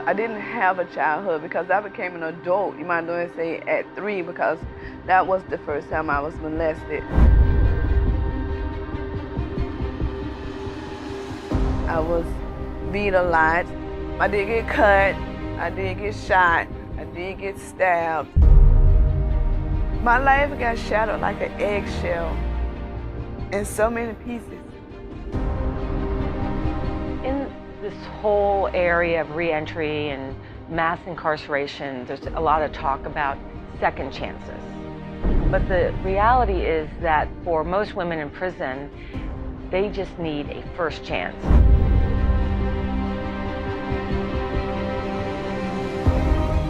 I didn't have a childhood because I became an adult, you might want to say at 3, because that was the first time I was molested. I was beat a lot. I did get cut, I did get shot, I did get stabbed. My life got shattered like an eggshell in so many pieces. In this whole area of reentry and mass incarceration, there's a lot of talk about second chances. But the reality is that for most women in prison, they just need a first chance.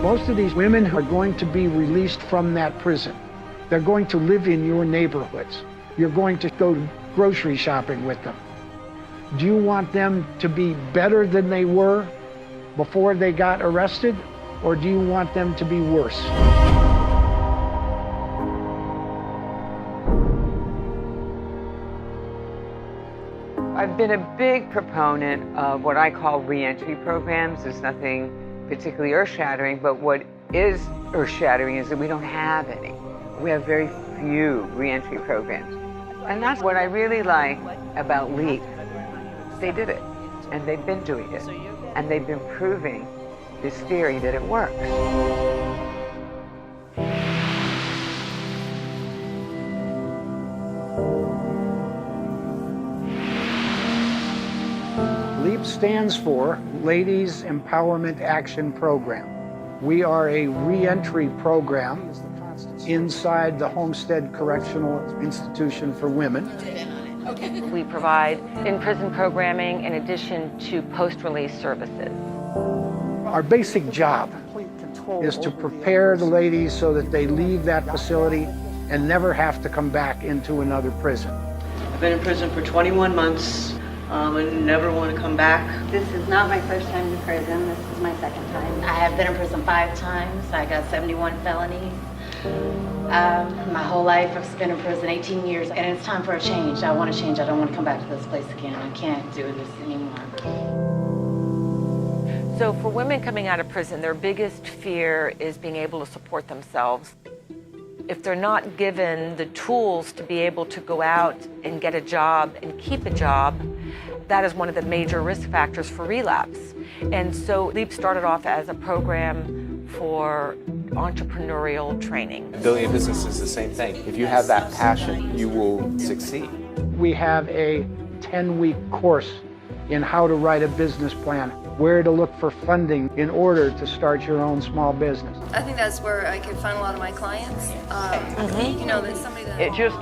Most of these women are going to be released from that prison. They're going to live in your neighborhoods. You're going to go grocery shopping with them. Do you want them to be better than they were before they got arrested, or do you want them to be worse? I've been a big proponent of what I call reentry programs. There's nothing particularly earth-shattering, but what is earth-shattering is that we don't have any. We have very few reentry programs. And that's what I really like about L.E.A.P. They did it, and they've been doing it, and they've been proving this theory that it works. L.E.A.P stands for Ladies Empowerment Action Program. We are a reentry program inside the Homestead Correctional Institution for Women. We provide in-prison programming in addition to post-release services. Our basic job is to prepare the ladies so that they leave that facility and never have to come back into another prison. I've been in prison for 21 months. I never want to come back. This is not my first time in prison. This is my second time. I have been in prison 5 times. I got 71 felonies. My whole life I've spent in prison 18 years, and it's time for a change. I want to change. I don't want to come back to this place again. I can't do this anymore. So for women coming out of prison, their biggest fear is being able to support themselves. If they're not given the tools to be able to go out and get a job and keep a job, that is one of the major risk factors for relapse. And so L.E.A.P started off as a program for entrepreneurial training. Building a business is the same thing. If you have that passion, you will succeed. We have a 10-week course in how to write a business plan, where to look for funding in order to start your own small business. I think that's where I could find a lot of my clients. You know, there's somebody that... It just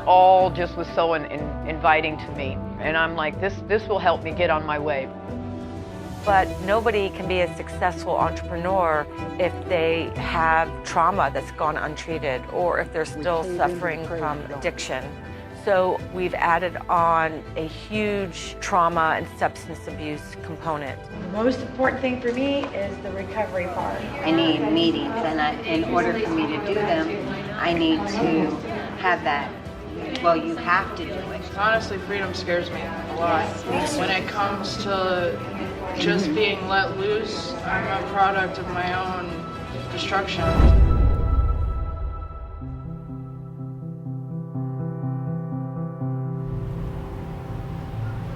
was so inviting to me. And I'm like, this will help me get on my way. But nobody can be a successful entrepreneur if they have trauma that's gone untreated or if they're still suffering from addiction. So we've added on a huge trauma and substance abuse component. The most important thing for me is the recovery part. I need meetings, and in order for me to do them, I need to have that. Well, you have to do it. Honestly, freedom scares me a lot. When it comes to just being let loose, I'm a product of my own destruction.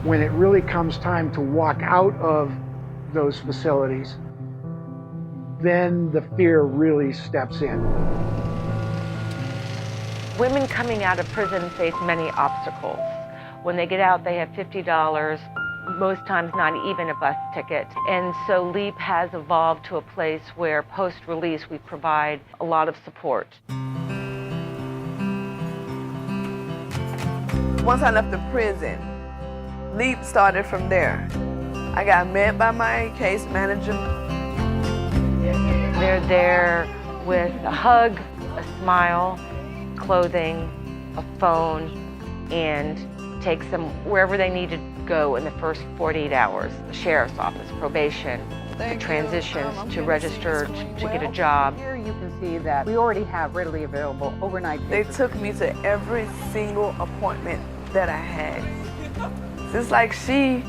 When it really comes time to walk out of those facilities, then the fear really steps in. Women coming out of prison face many obstacles. When they get out, they have $50, most times not even a bus ticket. And so L.E.A.P has evolved to a place where post-release we provide a lot of support. Once I left the prison, L.E.A.P started from there. I got met by my case manager. They're there with a hug, a smile, clothing, a phone, and takes them wherever they need to go in the first 48 hours. The sheriff's office, probation, the transitions to register to get a job. Here you can see that we already have readily available overnight They visits. took me to every single appointment that I had. It's like she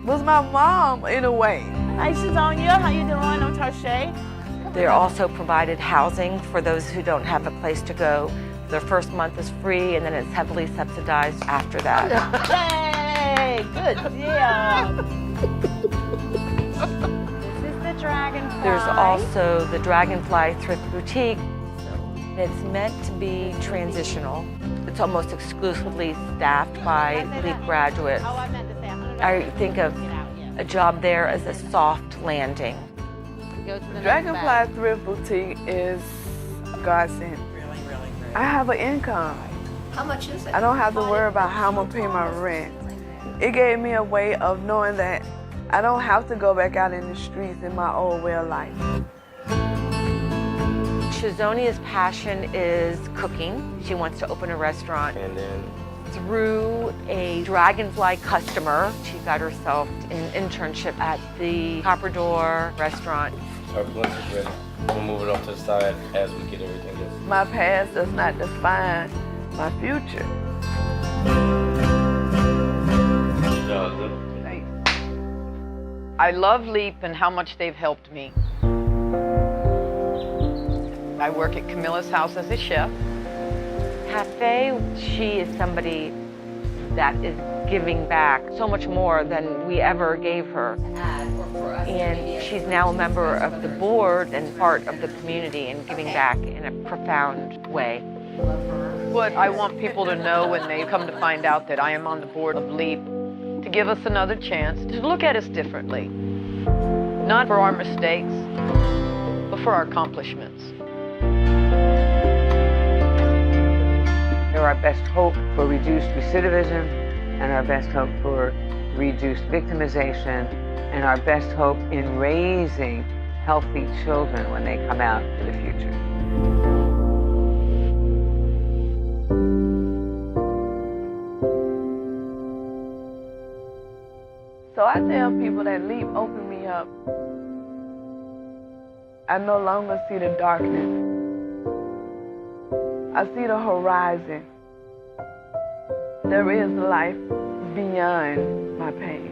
was my mom in a way. Hi, Shazonia. How you doing? I'm Tarshay. They're also provided housing for those who don't have a place to go. Their first month is free, and then it's heavily subsidized after that. Yay! Good job. This is the Dragonfly. There's also the Dragonfly Thrift Boutique. It's meant to be transitional. It's almost exclusively staffed by L.E.A.P graduates. Oh, I meant to say, I think of a job there as a soft landing. Go to the Dragonfly Thrift Boutique is godsend. Really, really great. I have an income. How much is it? I don't have to worry about how I'm gonna pay my rent. It gave me a way of knowing that I don't have to go back out in the streets in my old way of life. Shazonia's passion is cooking. She wants to open a restaurant. And then Through a Dragonfly customer, she got herself an internship at the Copper Door restaurant. Our lunch is ready. We'll move it off to the side as we get everything else. My past does not define my future. Thanks. I love L.E.A.P and how much they've helped me. I work at Camilla's house as a chef. Cafe, she is somebody that is giving back so much more than we ever gave her. And she's now a member of the board and part of the community and giving back in a profound way. What I want people to know when they come to find out that I am on the board of L.E.A.P, to give us another chance to look at us differently. Not for our mistakes, but for our accomplishments. They're our best hope for reduced recidivism, and our best hope for reduced victimization, and our best hope in raising healthy children when they come out to the future. So I tell people that L.E.A.P opened me up. I no longer see the darkness. I see the horizon. There is life beyond my pain.